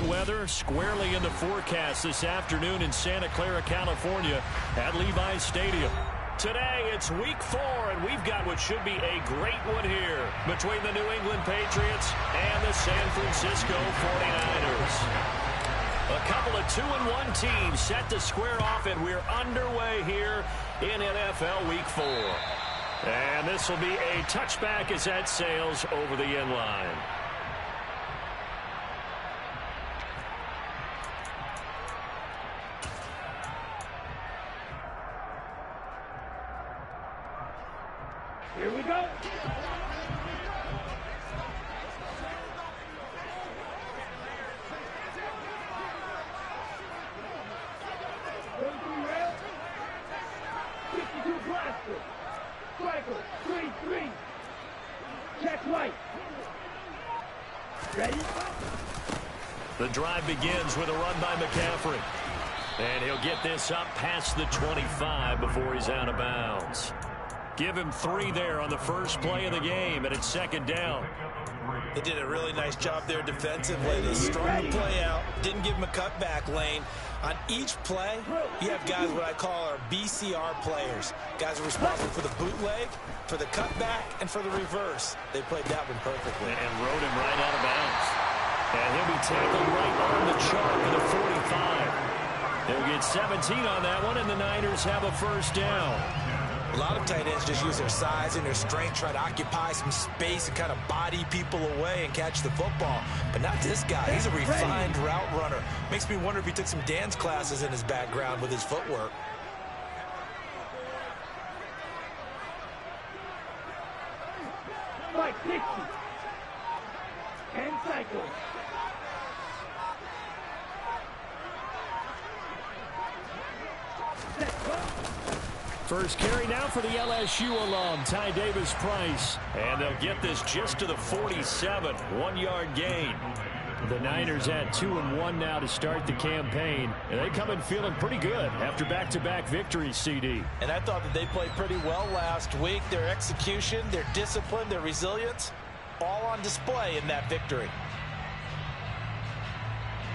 weather squarely in the forecast this afternoon in Santa Clara, California at Levi's Stadium. Today, it's week 4, and we've got what should be a great one here between the New England Patriots and the San Francisco 49ers. A couple of 2-1 teams set to square off, and we're underway here in NFL Week 4. And this will be a touchback as that sails over the end line. Here we go. Striker, 3-3. Check right. Ready? The drive begins with a run by McCaffrey. And he'll get this up past the 25 before he's out of bounds. Give him 3 there on the first play of the game, and it's second down. They did a really nice job there defensively. They strung the play out, didn't give him a cutback lane. On each play, you have guys what I call our BCR players. Guys are responsible for the bootleg, for the cutback, and for the reverse. They played that one perfectly. And rode him right out of bounds. And he'll be tackled right on the chart with a 45. They'll get 17 on that one, and the Niners have a first down. A lot of tight ends just use their size and their strength, try to occupy some space and kind of body people away and catch the football. But not this guy. He's a refined route runner. Makes me wonder if he took some dance classes in his background with his footwork. Mike 60. And cycle. First carry now for the LSU alum, Ty Davis-Price. And they'll get this just to the 47, 1-yard gain. The Niners at 2-1 now to start the campaign. And they come in feeling pretty good after back-to-back victories, CD. And I thought that they played pretty well last week. Their execution, their discipline, their resilience, all on display in that victory.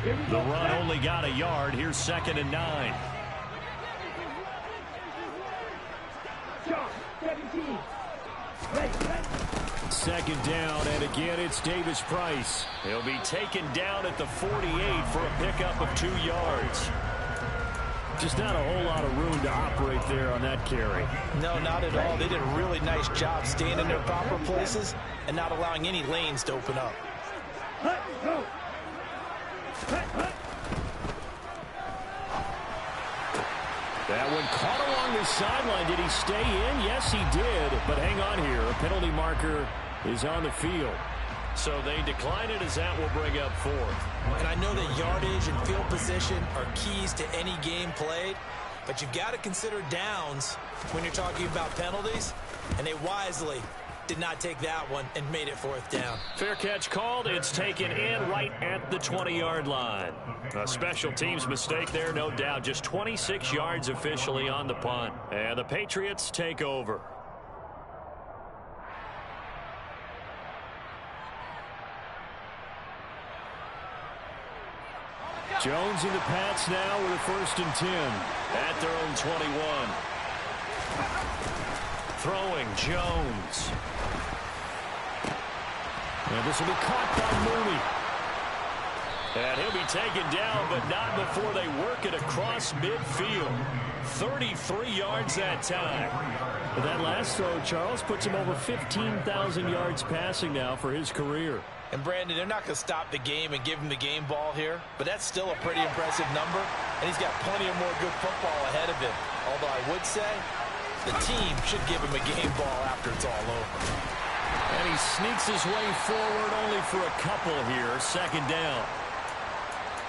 The run only got a yard. Here's 2nd and 9. 17. Second down, and again it's Davis-Price. He'll be taken down at the 48 for a pickup of 2 yards. Just not a whole lot of room to operate there on that carry. No, not at all. They did a really nice job staying in their proper places and not allowing any lanes to open up. That one caught along the sideline. Did he stay in? Yes, he did. But hang on here. A penalty marker is on the field. So they decline it as that will bring up 4th. And I know that yardage and field position are keys to any game played, but you've got to consider downs when you're talking about penalties, and they wisely did not take that one and made it 4th down. Fair catch called. It's taken in right at the 20-yard line. A special teams mistake there, no doubt. Just 26 yards officially on the punt. And the Patriots take over. Jones and the Pats now with a 1st and 10 at their own 21. Throwing Jones. And this will be caught by Mooney. And he'll be taken down, but not before they work it across midfield. 33 yards that time. But that last throw, Charles, puts him over 15,000 yards passing now for his career. And Brandon, they're not going to stop the game and give him the game ball here, but that's still a pretty impressive number, and he's got plenty of more good football ahead of him. Although I would say the team should give him a game ball after it's all over. And he sneaks his way forward only for a couple here. 2nd down.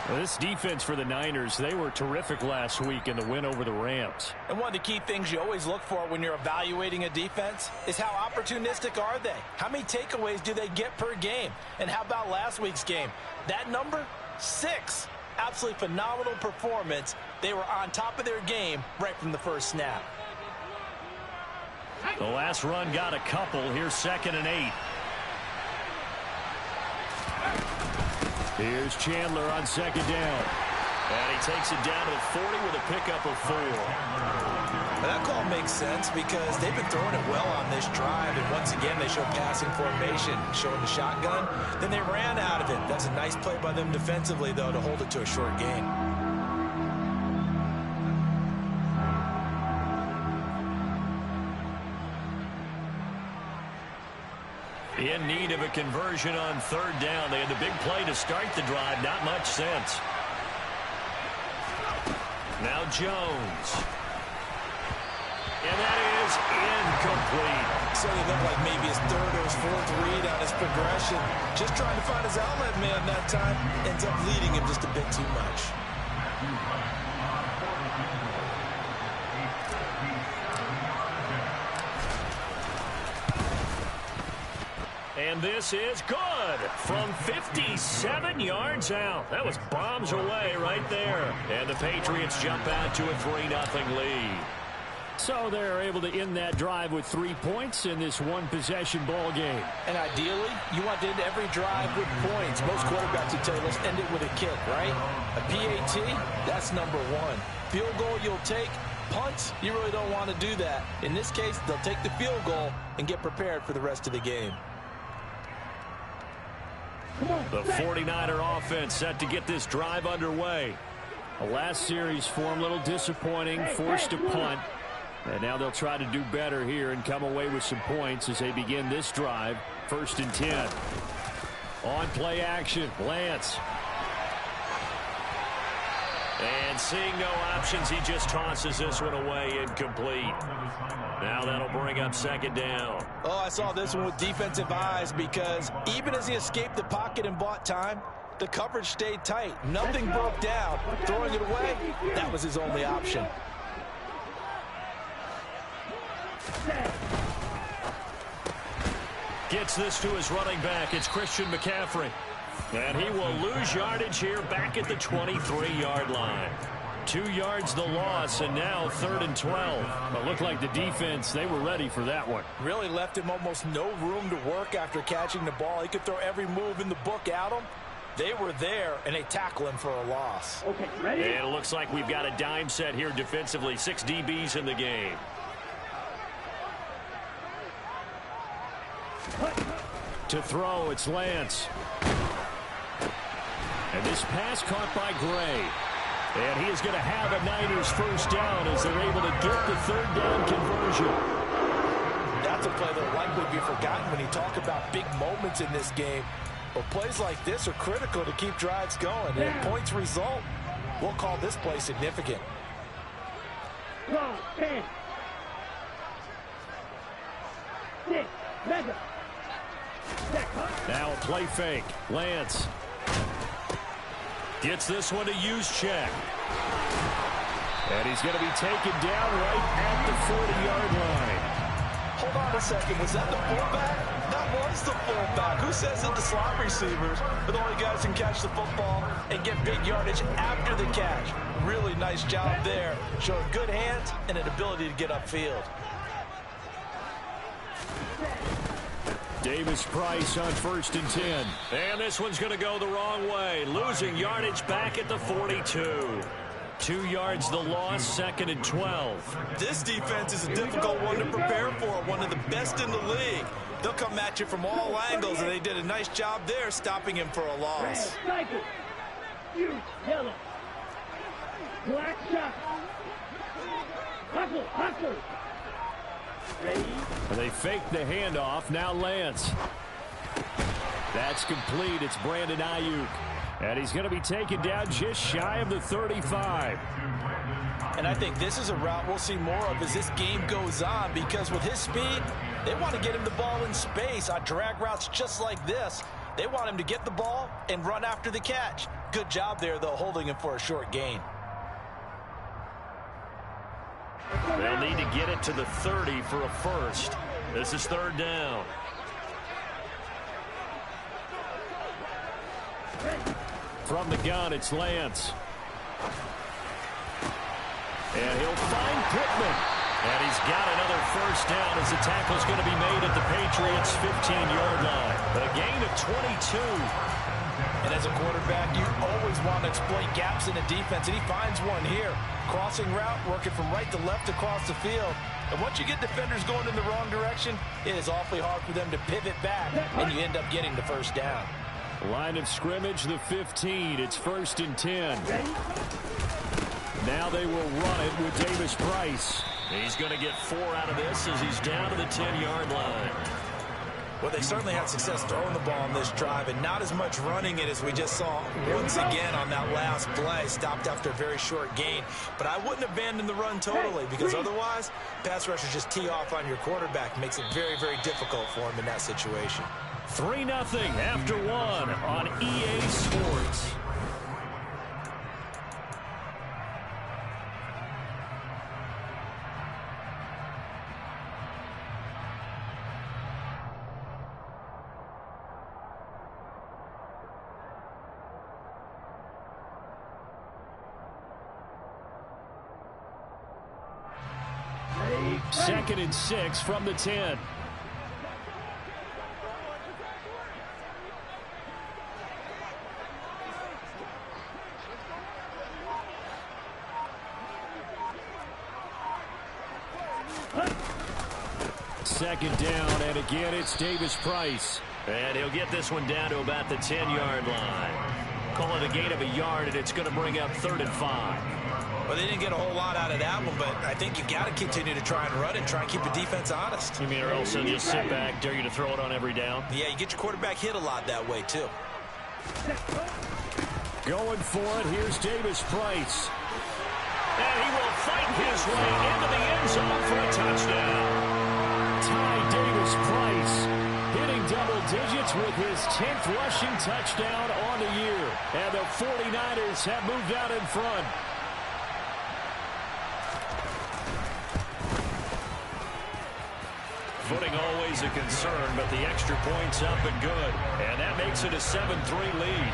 Well, this defense for the Niners, they were terrific last week in the win over the Rams. And one of the key things you always look for when you're evaluating a defense is how opportunistic are they? How many takeaways do they get per game? And how about last week's game? That number? 6. Absolutely phenomenal performance. They were on top of their game right from the first snap. The last run got a couple. Here's 2nd and 8. Here's Chandler on second down. And he takes it down to the 40 with a pickup of 4. That call makes sense because they've been throwing it well on this drive. And once again, they show passing formation, showing the shotgun. Then they ran out of it. That's a nice play by them defensively, though, to hold it to a short gain. In need of a conversion on third down. They had the big play to start the drive. Not much sense. Now Jones. And that is incomplete. So it looked like maybe his third or his fourth read on his progression. Just trying to find his outlet man that time. Ends up leading him just a bit too much. And this is good from 57 yards out. That was bombs away right there. And the Patriots jump out to a 3-0 lead. So they're able to end that drive with 3 points in this one-possession ball game. And ideally, you want to end every drive with points. Most quarterbacks would tell you, let's end it with a kick, right? A PAT, that's number 1. Field goal you'll take. Punts, you really don't want to do that. In this case, they'll take the field goal and get prepared for the rest of the game. The 49er offense set to get this drive underway. The last series for them a little disappointing, forced a punt. And now they'll try to do better here and come away with some points as they begin this drive. 1st and 10. On play action, Lance. And seeing no options, he just tosses this one away, incomplete. Now that'll bring up 2nd down. Oh, I saw this one with defensive eyes because even as he escaped the pocket and bought time, the coverage stayed tight. Nothing broke down. Throwing it away, that was his only option. Gets this to his running back. It's Christian McCaffrey. And he will lose yardage here back at the 23-yard line. 2 yards the loss, and now 3rd and 12. It looked like the defense, they were ready for that one. Really left him almost no room to work after catching the ball. He could throw every move in the book at him. They were there, and they tackle him for a loss. Okay, ready? And it looks like we've got a dime set here defensively. 6 DBs in the game. To throw, it's Lance. And this pass caught by Gray. And he is going to have a Niners first down as they're able to get the 3rd down conversion. That's a play that will likely be forgotten when you talk about big moments in this game. But plays like this are critical to keep drives going. And if points result, we'll call this play significant. Go, 10. 6, mega. Now a play fake. Lance. Gets this one to Juszczyk. And he's going to be taken down right at the 40-yard line. Hold on a second. Was that the fullback? That was the fullback. Who says that the slot receivers are the only guys who can catch the football and get big yardage after the catch? Really nice job there. Showing good hands and an ability to get upfield. Davis Price on 1st and 10. And this one's going to go the wrong way. Losing yardage back at the 42. 2 yards the loss, 2nd and 12. This defense is a difficult one to prepare for. One of the best in the league. They'll come at you from all angles, and they did a nice job there stopping him for a loss. Cycle. You, yellow. Black shot. Hustle, hustle. Ready? They fake the handoff. Now Lance. That's complete. It's Brandon Ayuk. And he's going to be taken down just shy of the 35. And I think this is a route we'll see more of as this game goes on, because with his speed, they want to get him the ball in space on drag routes just like this. They want him to get the ball and run after the catch. Good job there, though, holding him for a short gain. They'll need to get it to the 30 for a first. This is 3rd down. From the gun, it's Lance. And he'll find Pittman. And he's got another first down as the tackle's going to be made at the Patriots' 15-yard line. A gain of 22. And as As a quarterback, you always want to exploit gaps in the defense, and he finds one here. Crossing route, working from right to left across the field. And once you get defenders going in the wrong direction, it is awfully hard for them to pivot back, and you end up getting the first down. Line of scrimmage, the 15. It's 1st and 10. Now they will run it with Davis Price. He's going to get 4 out of this as he's down to the 10-yard line. Well, they certainly had success throwing the ball on this drive, and not as much running it as we just saw once again on that last play. Stopped after a very short gain. But I wouldn't abandon the run totally, because otherwise, pass rushers just tee off on your quarterback. Makes it very, very difficult for him in that situation. 3-0 after 1 on EA Sports. Second and 6 from the 10. Second down, and again it's Davis Price. And he'll get this one down to about the 10-yard line. Call it a gain of a yard, and it's going to bring up 3rd and 5. Well, they didn't get a whole lot out of that one, but I think you got to continue to try and run and try and keep the defense honest. You mean or else they'll just sit back, dare you to throw it on every down? Yeah, you get your quarterback hit a lot that way, too. Going for it, here's Davis Price. And he will fight his way into the end zone for a touchdown. Ty Davis Price hitting double digits with his 10th rushing touchdown on the year. And the 49ers have moved out in front. Footing always a concern, but the extra point's up and good. And that makes it a 7-3 lead.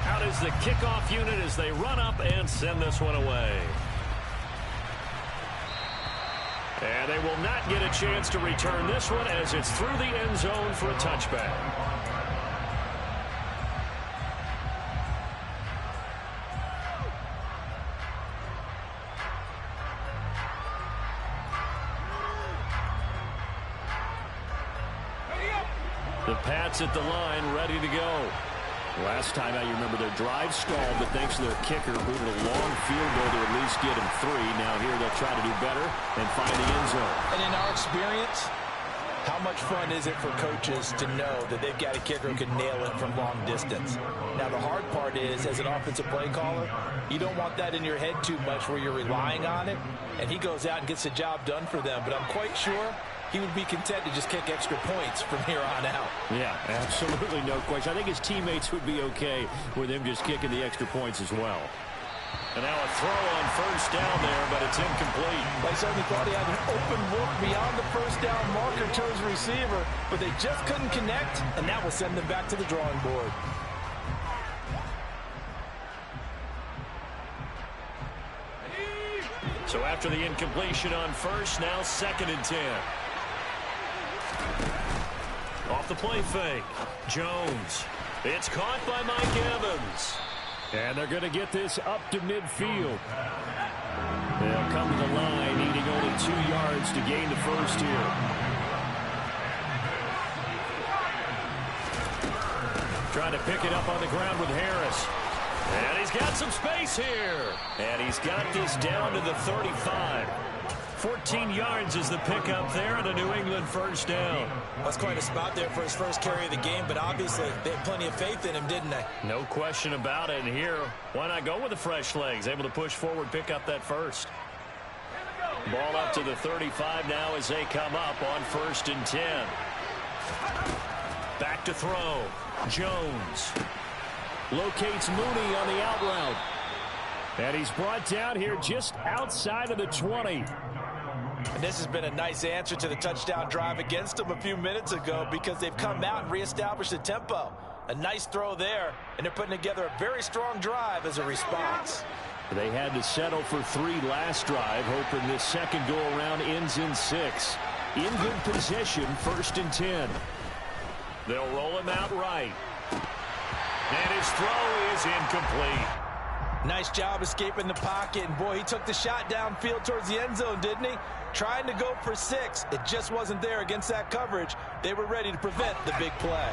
Out is the kickoff unit as they run up and send this one away. And they will not get a chance to return this one as it's through the end zone for a touchback. The Pats at the line, ready to go. Last time out, you remember their drive stalled, but thanks to their kicker, booted a long field goal to at least get him 3. Now here they'll try to do better and find the end zone. And in our experience, how much fun is it for coaches to know that they've got a kicker who can nail it from long distance? Now, the hard part is, as an offensive play caller, you don't want that in your head too much where you're relying on it, and he goes out and gets the job done for them. But I'm quite sure he would be content to just kick extra points from here on out. Yeah, absolutely no question. I think his teammates would be okay with him just kicking the extra points as well. And now a throw on first down there, but it's incomplete. They certainly thought he had an open look beyond the first down marker to his receiver, but they just couldn't connect, and that will send them back to the drawing board. So after the incompletion on first, now 2nd and 10. Off the play fake. Jones. It's caught by Mike Evans. And they're going to get this up to midfield. They'll come to the line, needing only 2 yards to gain the first here. Trying to pick it up on the ground with Harris. And he's got some space here. And he's got this down to the 35. 14 yards is the pickup there, and a New England first down. That's quite a spot there for his first carry of the game, but obviously they had plenty of faith in him, didn't they? No question about it. And here, why not go with the fresh legs? Able to push forward, pick up that first. Ball up to the 35 now as they come up on 1st and 10. Back to throw. Jones locates Mooney on the out route. And he's brought down here just outside of the 20. And this has been a nice answer to the touchdown drive against them a few minutes ago, because they've come out and reestablished the tempo. A nice throw there, and they're putting together a very strong drive as a response. They had to settle for 3 last drive, hoping this second go-around ends in 6. In good position, 1st and 10. They'll roll him out right. And his throw is incomplete. Nice job escaping the pocket. And, boy, he took the shot downfield towards the end zone, didn't he? Trying to go for 6. It just wasn't there against that coverage. They were ready to prevent the big play.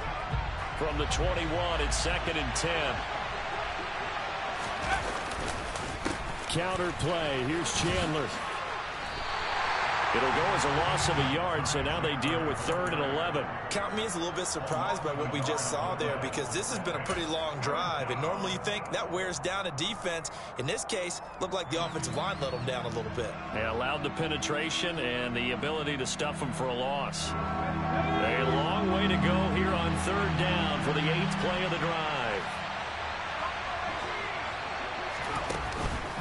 From the 21, it's 2nd and 10. Counter play. Here's Chandler. It'll go as a loss of a yard, so now they deal with 3rd and 11. Count me as a little bit surprised by what we just saw there, because this has been a pretty long drive, and normally you think that wears down a defense. In this case, looked like the offensive line let them down a little bit. They allowed the penetration and the ability to stuff them for a loss. A long way to go here on 3rd down for the 8th play of the drive.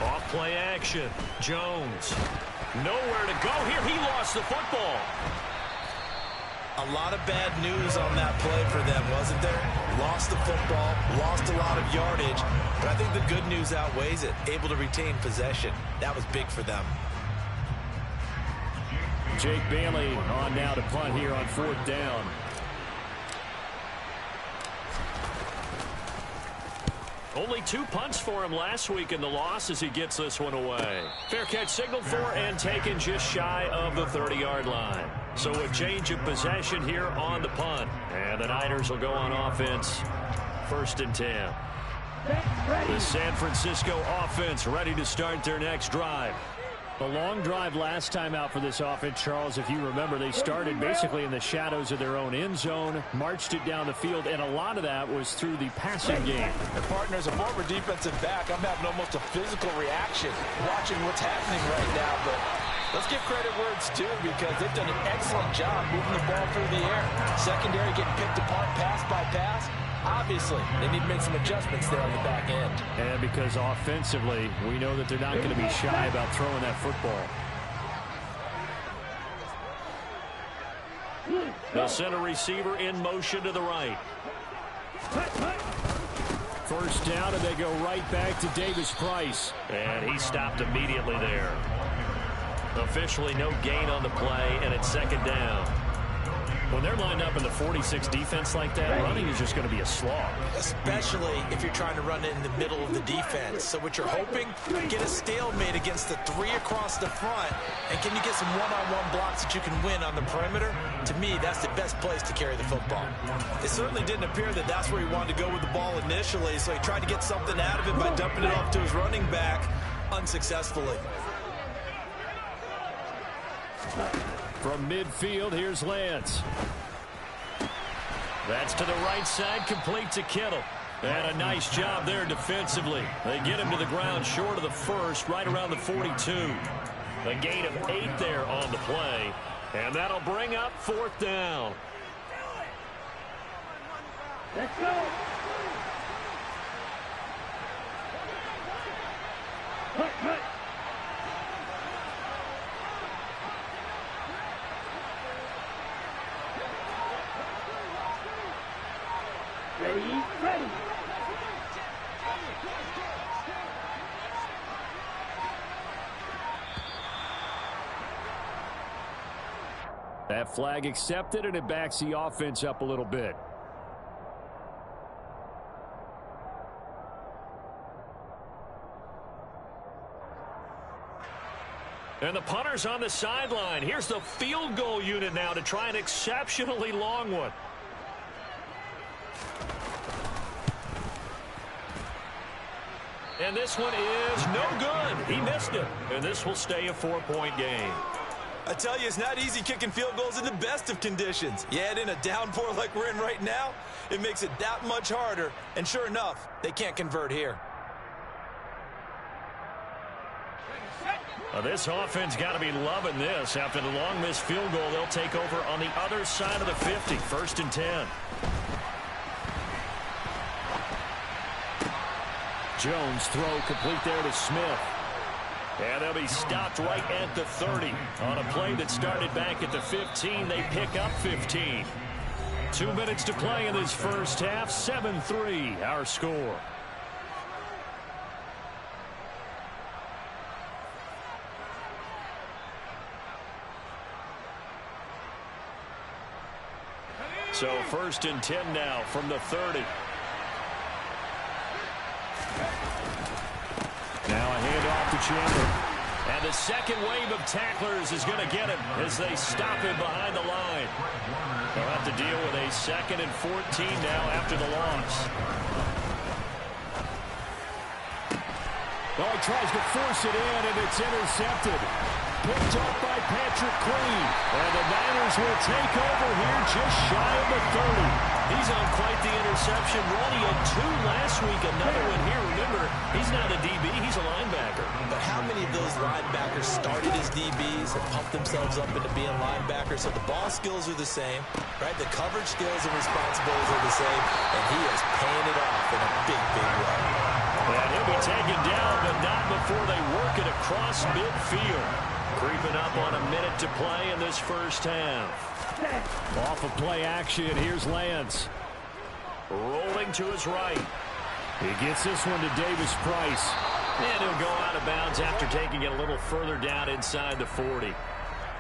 Off play action. Jones. Nowhere to go here. He lost the football. A lot of bad news on that play for them, wasn't there? Lost the football, lost a lot of yardage, but I think the good news outweighs it. Able to retain possession. That was big for them. Jake Bailey on now to punt here on 4th down. Only 2 punts for him last week in the loss as he gets this one away. Fair catch signaled for and taken just shy of the 30-yard line. So a change of possession here on the punt. And the Niners will go on offense. 1st and 10. The San Francisco offense ready to start their next drive. The long drive last time out for this offense, Charles, if you remember, they started basically in the shadows of their own end zone, marched it down the field, and a lot of that was through the passing game. The partner's a former defensive back. I'm having almost a physical reaction watching what's happening right now, but let's give credit where it's due, because they've done an excellent job moving the ball through the air. Secondary getting picked apart pass by pass. Obviously, they need to make some adjustments there on the back end. And because offensively, we know that they're not going to be shy about throwing that football. The center receiver in motion to the right. 1st down, and they go right back to Davis Price. And he stopped immediately there. Officially no gain on the play, and it's 2nd down. When they're lined up in the 46 defense like that, running is just going to be a slog. Especially if you're trying to run it in the middle of the defense. So what you're hoping, get a stalemate against the 3 across the front. And can you get some one-on-one blocks that you can win on the perimeter? To me, that's the best place to carry the football. It certainly didn't appear that that's where he wanted to go with the ball initially. So he tried to get something out of it by dumping it off to his running back unsuccessfully. From midfield, here's Lance. That's to the right side, complete to Kittle. And a nice job there defensively. They get him to the ground short of the 1st, right around the 42. A gain of 8 there on the play. And that'll bring up 4th down. Let's go. Cut. Ready. That flag accepted, and it backs the offense up a little bit. And the punter's on the sideline. Here's the field goal unit now to try an exceptionally long one. And this one is no good. He missed it. And this will stay a 4-point game. I tell you, it's not easy kicking field goals in the best of conditions. You add in a downpour like we're in right now, it makes it that much harder. And sure enough, they can't convert here. This offense got to be loving this. After the long missed field goal, they'll take over on the other side of the 50. 1st and 10. Jones throw complete there to Smith. And they'll be stopped right at the 30. On a play that started back at the 15, they pick up 15. 2 minutes to play in this first half. 7-3 our score. So 1st and 10 now from the 30. Now a handoff to Chandler. And the second wave of tacklers is going to get him as they stop him behind the line. They'll have to deal with a 2nd and 14 now after the loss. Oh, he tries to force it in, and it's intercepted. Picked up by Patrick Queen. And the Niners will take over here just shy of the 30. He's on quite the interception run. He had 2 last week, another one here. Remember, he's not a DB, he's a linebacker. But how many of those linebackers started as DBs and pumped themselves up into being linebackers? So the ball skills are the same, right? The coverage skills and responsibilities are the same, and he is paying it off in a big, big way. And he'll be taken down, but not before they work it across midfield. Creeping up on a minute to play in this first half. Off of play action, here's Lance. Rolling to his right. He gets this one to Davis Price. And he'll go out of bounds after taking it a little further down inside the 40.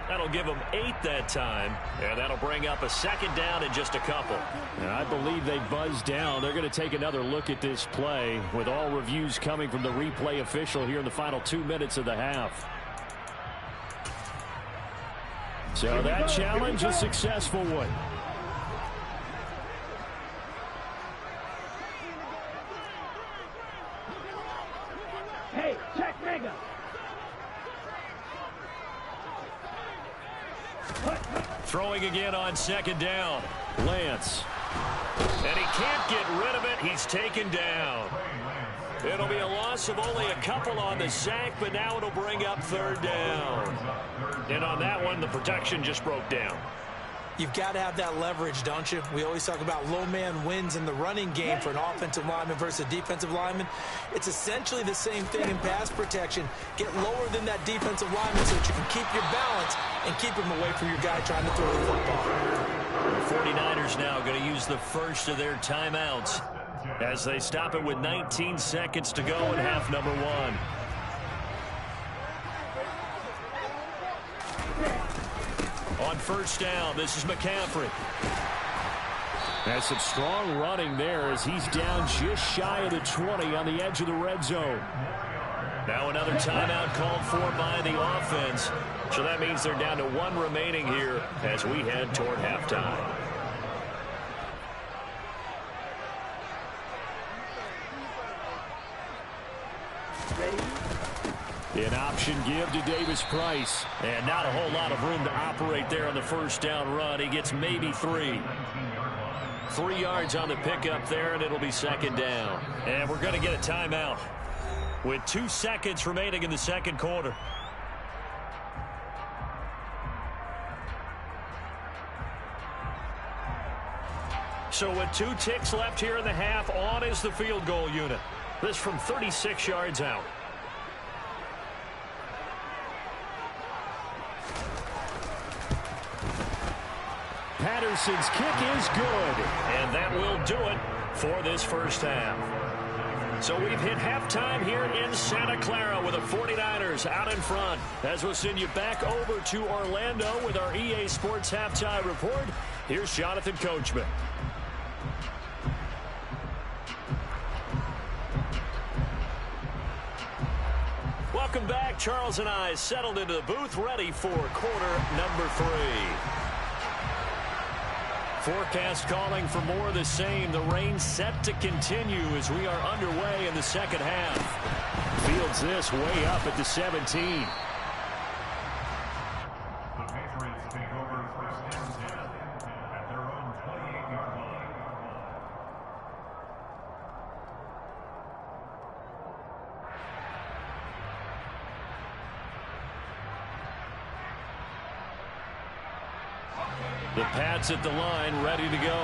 That'll give them 8 that time, and that'll bring up a 2nd down in just a couple. And I believe they buzzed down. They're going to take another look at this play with all reviews coming from the replay official here in the final 2 minutes of the half. So that challenge, a successful one. Hey, check mega. Throwing again on 2nd down. Lance. And he can't get rid of it. He's taken down. It'll be a loss of only a couple on the sack, but now it'll bring up 3rd down. And on that one, the protection just broke down. You've got to have that leverage, don't you? We always talk about low man wins in the running game for an offensive lineman versus a defensive lineman. It's essentially the same thing in pass protection. Get lower than that defensive lineman so that you can keep your balance and keep him away from your guy trying to throw the football. The 49ers now going to use the first of their timeouts as they stop it with 19 seconds to go in half number 1. On 1st down, this is McCaffrey. That's some strong running there as he's down just shy of the 20 on the edge of the red zone. Now another timeout called for by the offense. So that means they're down to 1 remaining here as we head toward halftime. An option give to Davis Price. And not a whole lot of room to operate there on the 1st down run. He gets maybe 3. 3 yards on the pickup there, and it'll be 2nd down. And we're going to get a timeout with 2 seconds remaining in the 2nd quarter. So with 2 ticks left here in the half, on is the field goal unit. This from 36 yards out. Patterson's kick is good. And that will do it for this first half. So we've hit halftime here in Santa Clara with the 49ers out in front. As we'll send you back over to Orlando with our EA Sports Halftime Report, here's Jonathan Coachman. Welcome back. Charles and I settled into the booth, ready for quarter number 3. Forecast calling for more of the same. The rain set to continue as we are underway in the 2nd half. Fields this way up at the 17. The Patriots take over 1st and 10 at their own 28-yard line. The Pats at the line, ready to go.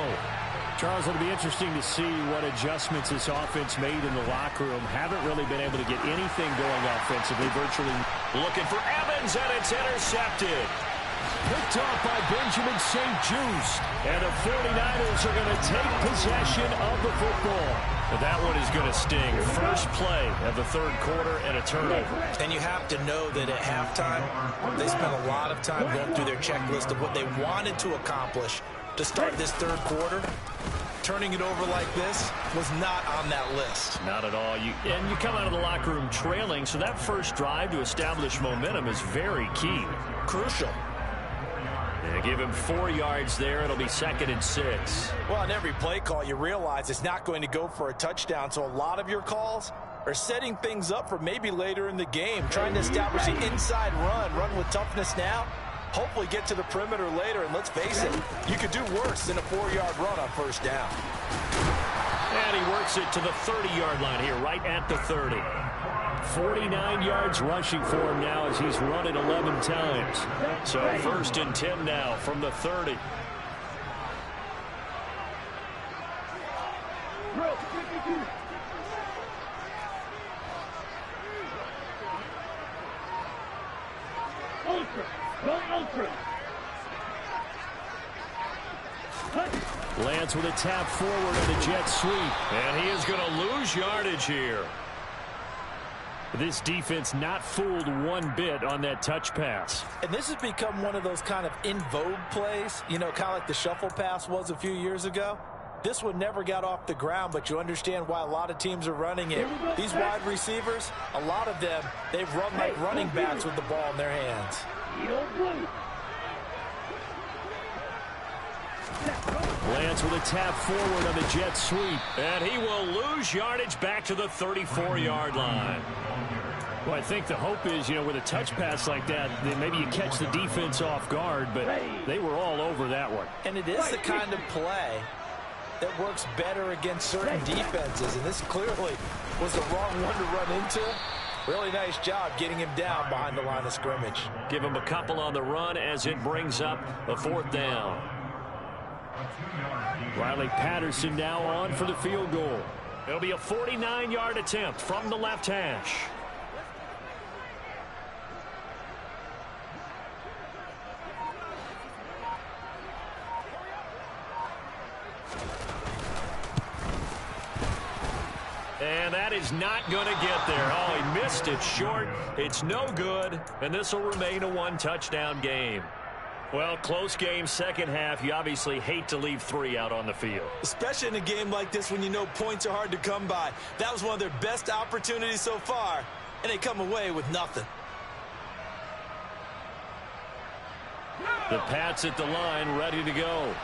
Charles, it'll be interesting to see what adjustments this offense made in the locker room. Haven't really been able to get anything going offensively, virtually. Looking for Evans, and it's intercepted. Picked off by Benjamin St. Juste. And the 49ers are going to take possession of the football. But that one is going to sting. First play of the 3rd quarter and a turnover. And you have to know that at halftime, they spent a lot of time going through their checklist of what they wanted to accomplish to start this third quarter. Turning it over like this was not on that list. Not at all. You come out of the locker room trailing, so that first drive to establish momentum is very key. Crucial. They give him 4 yards there. It'll be 2nd and 6. Well, on every play call, you realize it's not going to go for a touchdown, so a lot of your calls are setting things up for maybe later in the game, trying to establish an inside run with toughness now, hopefully get to the perimeter later, and let's face it, you could do worse than a 4-yard run on first down. And he works it to the 30-yard line here, right at the 30. 49 yards rushing for him now as he's run it 11 times. So 1st and 10 now from the 30. Lance with a tap forward on the jet sweep. And he is going to lose yardage here. This defense not fooled one bit on that touch pass. And this has become one of those kind of in vogue plays, you know, kind of like the shuffle pass was a few years ago. This one never got off the ground, but you understand why a lot of teams are running it. These wide receivers, a lot of them, they've run like running backs with the ball in their hands. Lance with a tap forward on the jet sweep. And he will lose yardage back to the 34-yard line. Well, I think the hope is, you know, with a touch pass like that, then maybe you catch the defense off guard, but they were all over that one. And it is the kind of play that works better against certain defenses, and this clearly was the wrong one to run into. Really nice job getting him down behind the line of scrimmage. Give him a couple on the run as it brings up a 4th down. Riley Patterson now on for the field goal. It'll be a 49-yard attempt from the left hash. And that is not going to get there. Oh, he missed it short. It's no good, and this will remain a 1-touchdown game. Well, close game, second half. You obviously hate to leave 3 out on the field. Especially in a game like this when you know points are hard to come by. That was one of their best opportunities so far, and they come away with nothing. The Pats at the line, ready to go.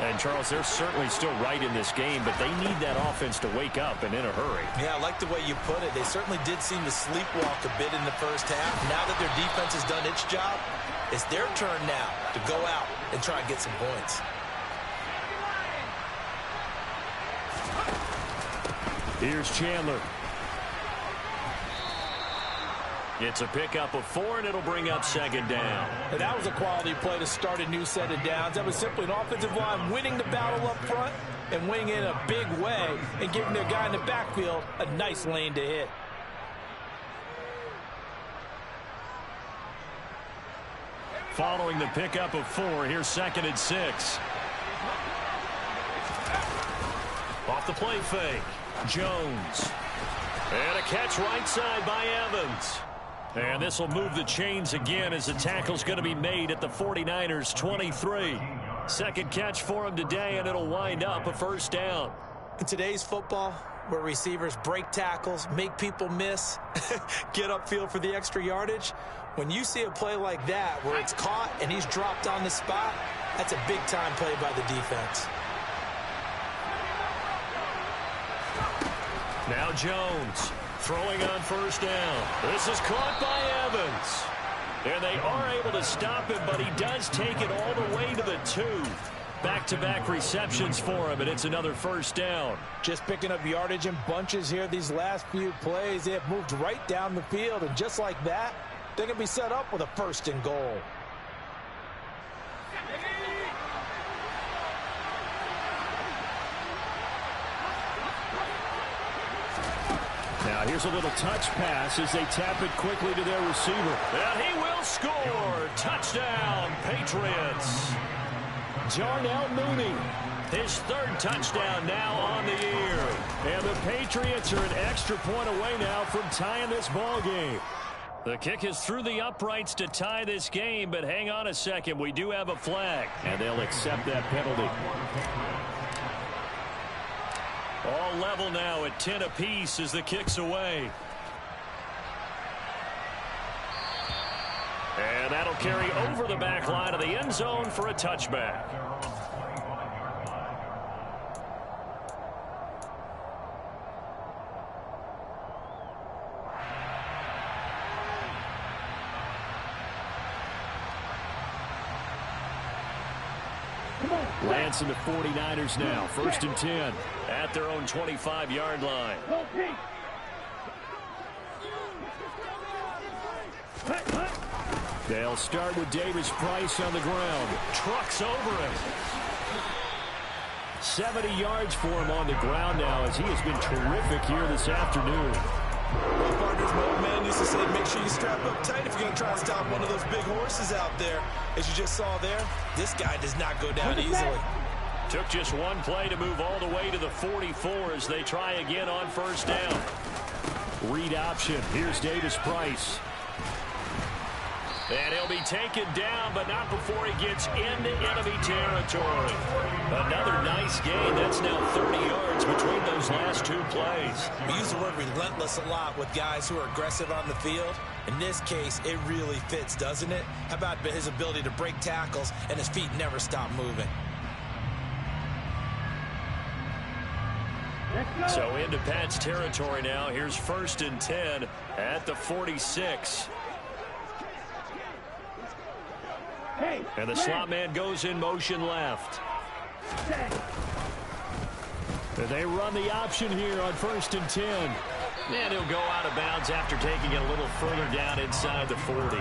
And, Charles, they're certainly still right in this game, but they need that offense to wake up and in a hurry. Yeah, I like the way you put it. They certainly did seem to sleepwalk a bit in the first half. Now that their defense has done its job, it's their turn now to go out and try and get some points. Here's Chandler. It's a pickup of 4, and it'll bring up 2nd down. And that was a quality play to start a new set of downs. That was simply an offensive line winning the battle up front and winning in a big way and giving their guy in the backfield a nice lane to hit. Following the pickup of 4, here's 2nd and 6. Off the play fake. Jones. And a catch right side by Evans. And this will move the chains again as the tackle's going to be made at the 49ers 23. Second catch for him today, and it'll wind up a 1st down. In today's football, where receivers break tackles, make people miss, get upfield for the extra yardage, when you see a play like that where it's caught and he's dropped on the spot, that's a big-time play by the defense. Now Jones throwing on 1st down. This is caught by Evans. And they are able to stop him, but he does take it all the way to the 2. Back-to-back receptions for him, and it's another 1st down. Just picking up yardage in bunches here these last few plays. They have moved right down the field, and just like that, they're going to be set up with a 1st and goal. Now here's a little touch pass as they tap it quickly to their receiver. And he will score. Touchdown, Patriots. Jarnell Mooney, his 3rd touchdown now on the year. And the Patriots are an extra point away now from tying this ball game. The kick is through the uprights to tie this game, but hang on a second. We do have a flag. And they'll accept that penalty. All level now at 10 apiece as the kick's away. And that'll carry over the back line of the end zone for a touchback. Lancing the 49ers now. 1st and 10. At their own 25-yard line. They'll start with Davis Price on the ground. Trucks over him. 70 yards for him on the ground now as he has been terrific here this afternoon. Well, partners, my old man used to say, make sure you strap up tight if you're going to try and stop one of those big horses out there. As you just saw there, this guy does not go down easily. Took just one play to move all the way to the 44 as they try again on 1st down. Read option. Here's Davis Price. And he'll be taken down, but not before he gets into enemy territory. Another nice gain. That's now 30 yards between those last 2 plays. We use the word relentless a lot with guys who are aggressive on the field. In this case, it really fits, doesn't it? How about his ability to break tackles and his feet never stop moving? So into Pat's territory now. Here's 1st and 10 at the 46. And the slot man goes in motion left. And they run the option here on 1st and 10. And he'll go out of bounds after taking it a little further down inside the 40.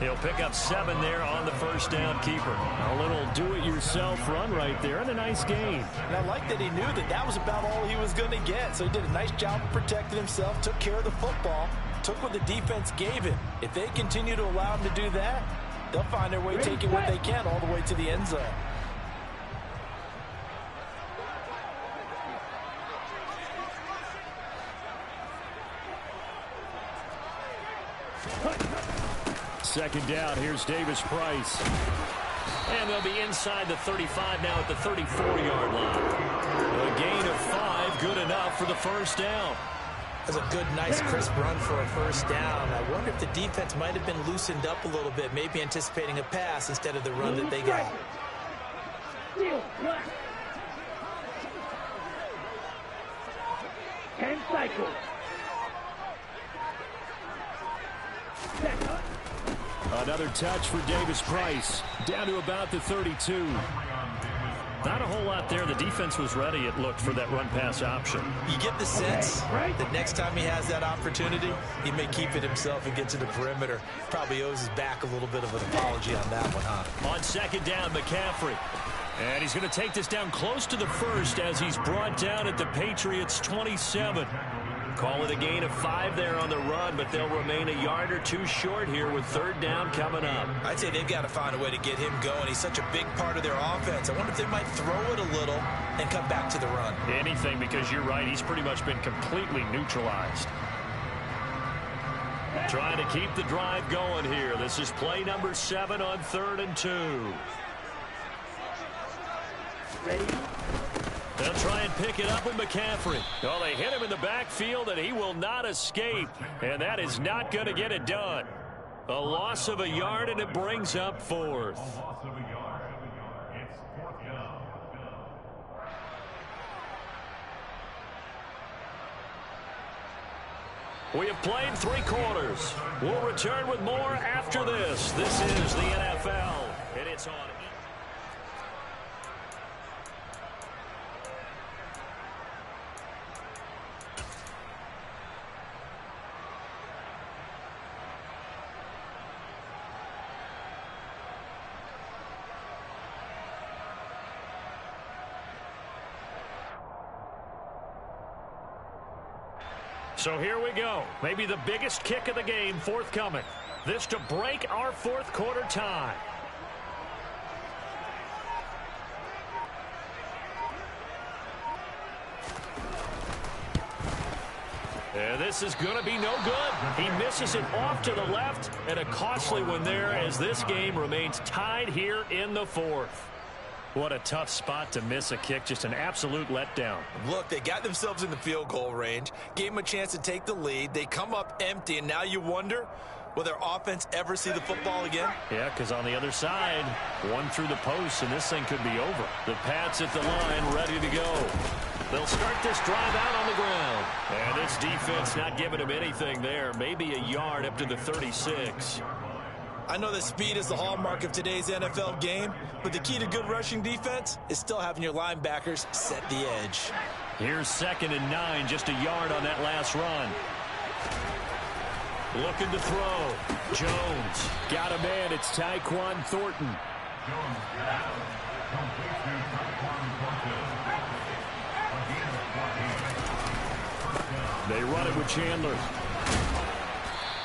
He'll pick up 7 there on the 1st down keeper. A little do-it-yourself run right there and a nice gain. And I like that he knew that that was about all he was going to get. So he did a nice job of protecting himself, took care of the football, took what the defense gave him. If they continue to allow him to do that, they'll find their way taking what they can all the way to the end zone. Second down, here's Davis Price. And they'll be inside the 35 now at the 34-yard line. A gain of 5, good enough for the 1st down. That's a good, nice, crisp run for a 1st down. I wonder if the defense might have been loosened up a little bit, maybe anticipating a pass instead of the run that they got. 10 cycles. Another touch for Davis Price. Down to about the 32. Not a whole lot there. The defense was ready, it looked, for that run-pass option. You get the sense that next time he has that opportunity, he may keep it himself and get to the perimeter. Probably owes his back a little bit of an apology on that one, huh? On 2nd down, McCaffrey. And he's going to take this down close to the 1st as he's brought down at the Patriots' 27. Call it a gain of 5 there on the run, but they'll remain a yard or 2 short here with 3rd down coming up. I'd say they've got to find a way to get him going. He's such a big part of their offense. I wonder if they might throw it a little and come back to the run. Anything, because you're right. He's pretty much been completely neutralized. Trying to keep the drive going here. This is play number 7 on 3rd and 2. Ready? They'll try and pick it up with McCaffrey. Oh, they hit him in the backfield, and he will not escape. And that is not going to get it done. A loss of a yard, and it brings up 4th. Loss of a yard. It's 4th down. We have played 3 quarters. We'll return with more after this. This is the NFL, and it's on. So here we go. Maybe the biggest kick of the game forthcoming. This to break our 4th quarter tie. And this is going to be no good. He misses it off to the left, and a costly one there as this game remains tied here in the fourth. What a tough spot to miss a kick. Just an absolute letdown. Look, they got themselves in the field goal range, gave them a chance to take the lead. They come up empty, and now you wonder, will their offense ever see the football again? Yeah, because on the other side, one through the post, and this thing could be over. The Pats at the line, ready to go. They'll start this drive out on the ground. And this defense not giving them anything there. Maybe a yard up to the 36. I know that speed is the hallmark of today's NFL game, but the key to good rushing defense is still having your linebackers set the edge. Here's 2nd and 9, just a yard on that last run. Looking to throw. Jones. Got a man. It's Tyquan Thornton. They run it with Chandler.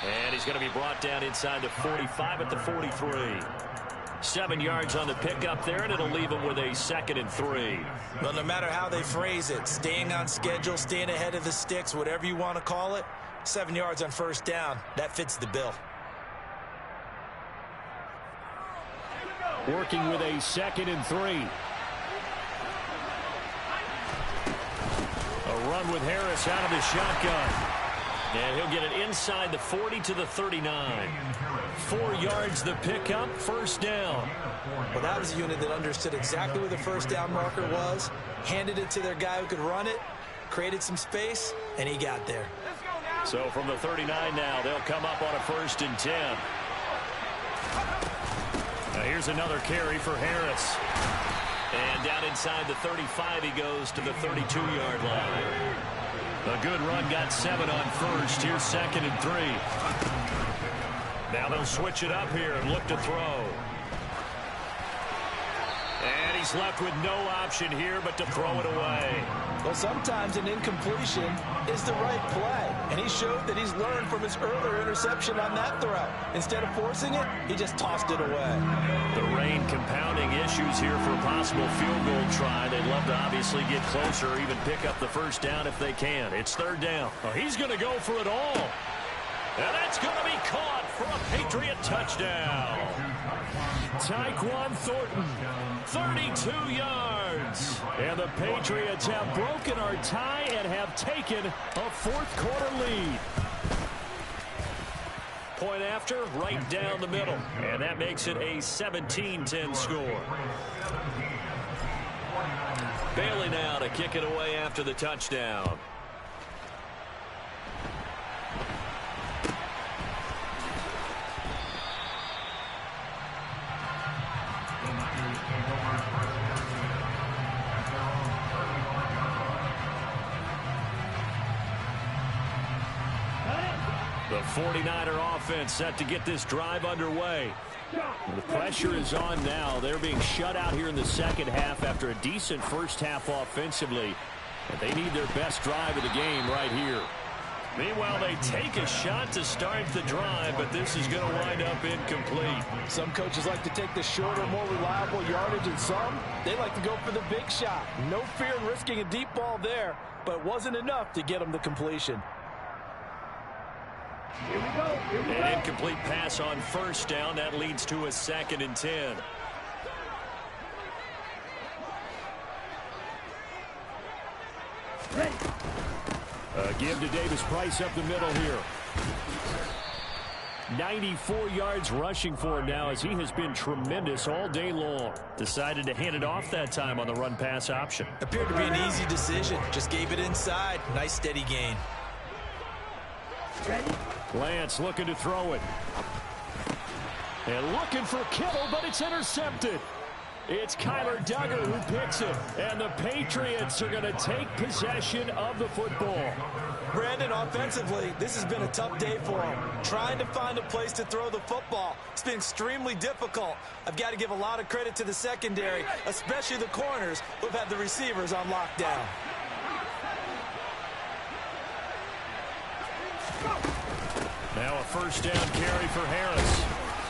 And he's going to be brought down inside the 45 at the 43. 7 yards on the pickup there, and it'll leave him with a 2nd and 3. Well, no matter how they phrase it, staying on schedule, staying ahead of the sticks, whatever you want to call it, 7 yards on first down, that fits the bill. Working with a 2nd and 3. A run with Harris out of the shotgun. And he'll get it inside the 40 to the 39. 4 yards the pickup, first down. Well, that was a unit that understood exactly where the first down marker was, handed it to their guy who could run it, created some space, and he got there. So from the 39 now, they'll come up on a 1st and 10. Now here's another carry for Harris. And down inside the 35 he goes to the 32-yard line. A good run, got 7 on first. Here's 2nd and 3. Now they'll switch it up here and look to throw. And he's left with no option here but to throw it away. Well, sometimes an incompletion is the right play, and he showed that he's learned from his earlier interception on that throw. Instead of forcing it, he just tossed it away. The rain compounding issues here for a possible field goal try. They'd love to obviously get closer or even pick up the first down if they can. It's 3rd down. Oh, he's going to go for it all. And that's going to be caught for a Patriot touchdown. Tyquan Thornton, 32 yards. And the Patriots have broken our tie and have taken a 4th quarter lead. Point after, right down the middle. And that makes it a 17-10 score. Bailey now to kick it away after the touchdown. The 49er offense set to get this drive underway. The pressure is on now. They're being shut out here in the second half after a decent first half offensively. But they need their best drive of the game right here. Meanwhile, they take a shot to start the drive, but this is going to wind up incomplete. Some coaches like to take the shorter, more reliable yardage, and some, they like to go for the big shot. No fear in risking a deep ball there, but it wasn't enough to get them the completion. Here we go. Here we go. An incomplete pass on first down. That leads to a 2nd and 10. Ready. Give to Davis Price up the middle here. 94 yards rushing for him now as he has been tremendous all day long. Decided to hand it off that time on the run-pass option. Appeared to be an easy decision. Just gave it inside. Nice steady gain. Ready. Lance looking to throw it. And looking for Kittle, but it's intercepted. It's Kyler Duggar who picks it. And the Patriots are going to take possession of the football. Brandon, offensively, this has been a tough day for him. Trying to find a place to throw the football. It's been extremely difficult. I've got to give a lot of credit to the secondary, especially the corners who've had the receivers on lockdown. Now a first down carry for Harris.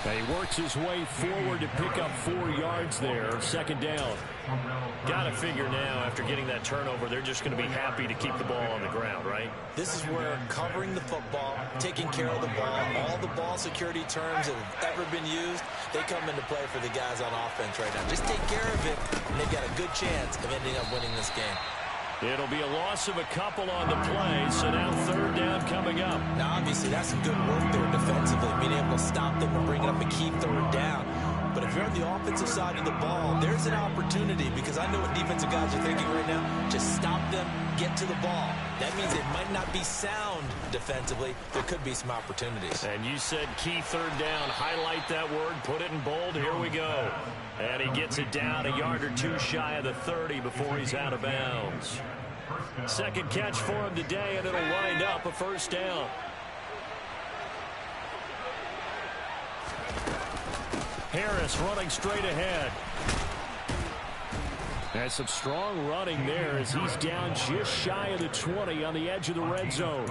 And he works his way forward to pick up 4 yards there. Second down. Got to figure now, after getting that turnover, they're just going to be happy to keep the ball on the ground, right? This is where covering the football, taking care of the ball, all the ball security terms that have ever been used, they come into play for the guys on offense right now. Just take care of it, and they've got a good chance of ending up winning this game. It'll be a loss of a couple on the play, so now third down coming up. Now, obviously, that's some good work there defensively, being able to stop them and bring up a key third down. But if you're on the offensive side of the ball, there's an opportunity, because I know what defensive guys are thinking right now. Just stop them, get to the ball. That means it might not be sound defensively. There could be some opportunities. And you said key third down. Highlight that word, put it in bold. Here we go. And he gets it down a yard or two shy of the 30 before he's out of bounds. Second catch for him today, and it'll wind up a first down. Harris running straight ahead. That's some strong running there as he's down just shy of the 20 on the edge of the red zone.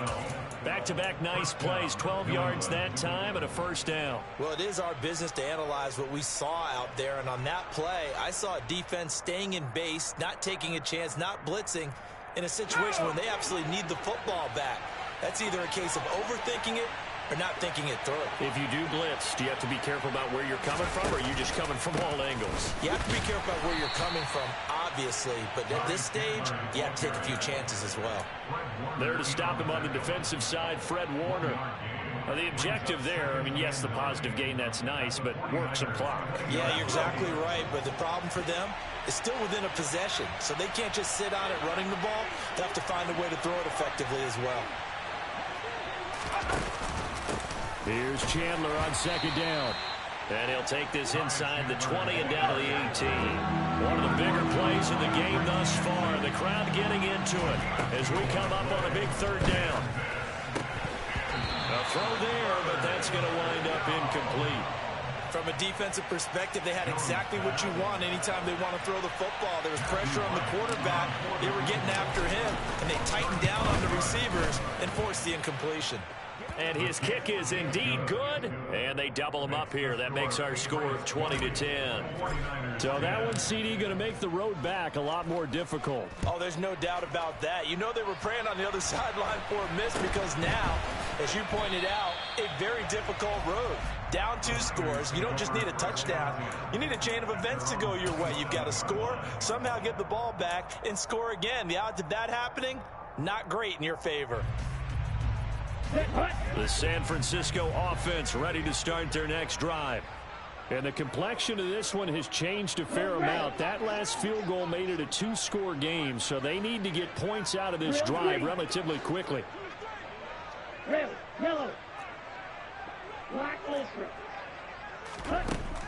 Back-to-back nice plays, 12 yards that time and a first down. Well, it is our business to analyze what we saw out there, and on that play, I saw a defense staying in base, not taking a chance, not blitzing in a situation where they absolutely need the football back. That's either a case of overthinking it or not thinking it through. If you do blitz, do you have to be careful about where you're coming from, or are you just coming from all angles? You have to be careful about where you're coming from, obviously, but at this stage, you have to take a few chances as well. There to stop him on the defensive side, Fred Warner. Now, the objective there, I mean, yes, the positive gain, that's nice, but work some clock. Yeah, you're exactly right, but the problem for them is still within a possession, so they can't just sit on it running the ball. They have to find a way to throw it effectively as well. Here's Chandler on second down. And he'll take this inside the 20 and down to the 18. One of the bigger plays in the game thus far. The crowd getting into it as we come up on a big third down. A throw there, but that's going to wind up incomplete. From a defensive perspective, they had exactly what you want anytime they want to throw the football. There was pressure on the quarterback. They were getting after him, and they tightened down on the receivers and forced the incompletion. And his kick is indeed good, and they double him up here. That makes our score 20-10. So that one, CD, going to make the road back a lot more difficult. Oh, there's no doubt about that. You know they were praying on the other sideline for a miss, because now, as you pointed out, a very difficult road. Down 2 scores. You don't just need a touchdown. You need a chain of events to go your way. You've got to score, somehow get the ball back, and score again. The odds of that happening, not great in your favor. The San Francisco offense ready to start their next drive. And the complexion of this one has changed a fair amount. That last field goal made it a 2-score game, so they need to get points out of this drive relatively quickly. Red, yellow, black, ultra.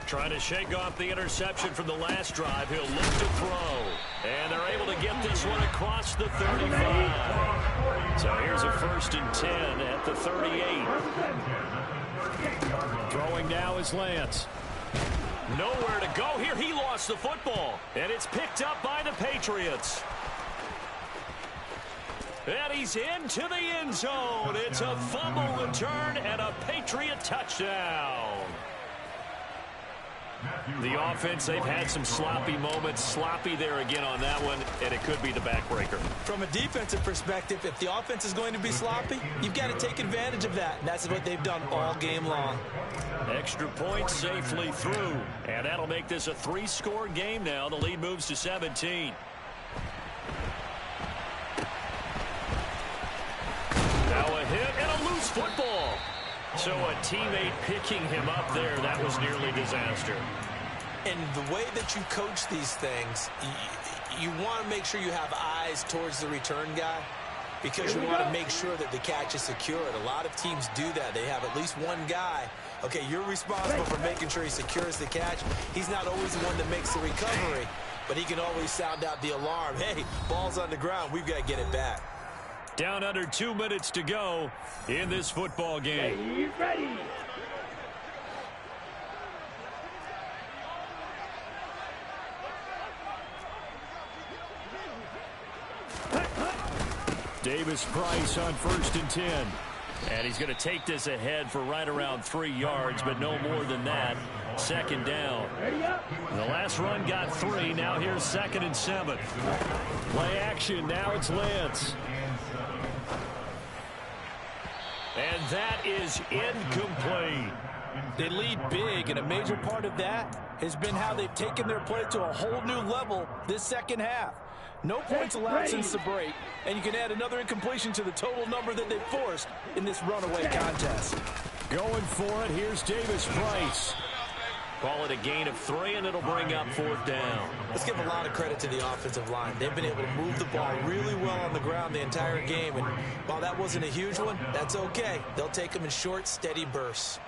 Trying to shake off the interception from the last drive. He'll look to throw. And they're able to get this one across the 35. So here's a 1st and 10 at the 38. Throwing now is Lance. Nowhere to go here. He lost the football. And it's picked up by the Patriots. And he's into the end zone. It's a fumble return and a Patriot touchdown. The offense, they've had some sloppy moments. Sloppy there again on that one, and it could be the backbreaker. From a defensive perspective, if the offense is going to be sloppy, you've got to take advantage of that. And that's what they've done all game long. Extra point safely through. And that'll make this a 3-score game now. The lead moves to 17. Now a hit and a loose football. So a teammate picking him up there, that was nearly disaster. And the way that you coach these things, you want to make sure you have eyes towards the return guy, because you want to make sure that the catch is secured. A lot of teams do that. They have at least one guy. Okay, you're responsible for making sure he secures the catch. He's not always the one that makes the recovery, but he can always sound out the alarm. Hey, ball's on the ground. We've got to get it back. Down under 2 minutes to go in this football game. Hey, ready. Davis Price on 1st and 10. And he's going to take this ahead for right around 3 yards, but no more than that. Second down. The last run got 3. Now here's 2nd and 7. Play action. Now it's Lance. And that is incomplete. They lead big, and a major part of that has been how they've taken their play to a whole new level this second half. No points allowed since the break, and you can add another incompletion to the total number that they've forced in this runaway contest. Going for it, here's Davis Price. Call it a gain of 3, and it'll bring up 4th down. Let's give a lot of credit to the offensive line. They've been able to move the ball really well on the ground the entire game, and while that wasn't a huge one, that's okay. They'll take them in short, steady bursts.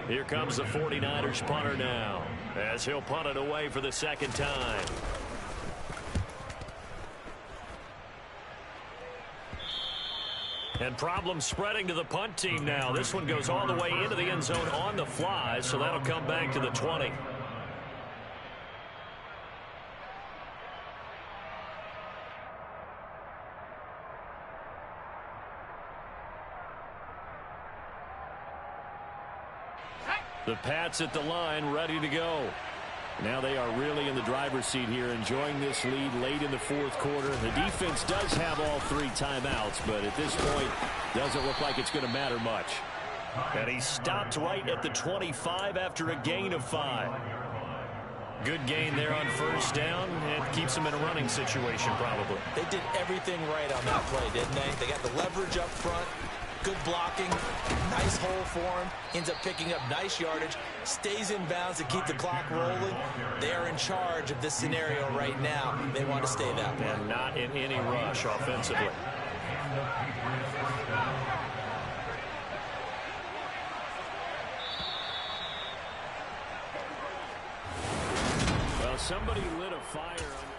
Here comes the 49ers punter now, as he'll punt it away for the 2nd time. And problems spreading to the punt team now. This one goes all the way into the end zone on the fly, so that'll come back to the 20. The Pats at the line, ready to go. Now they are really in the driver's seat here, enjoying this lead late in the 4th quarter. The defense does have all 3 timeouts, but at this point, doesn't look like it's going to matter much. And he stopped right at the 25 after a gain of 5. Good gain there on 1st down, and keeps him in a running situation probably. They did everything right on that play, didn't they? They got the leverage up front. Good blocking, nice hole for him, ends up picking up nice yardage, stays in bounds to keep the clock rolling. They are in charge of this scenario right now. They want to stay that way. And not in any rush offensively. Well, somebody lit a fire on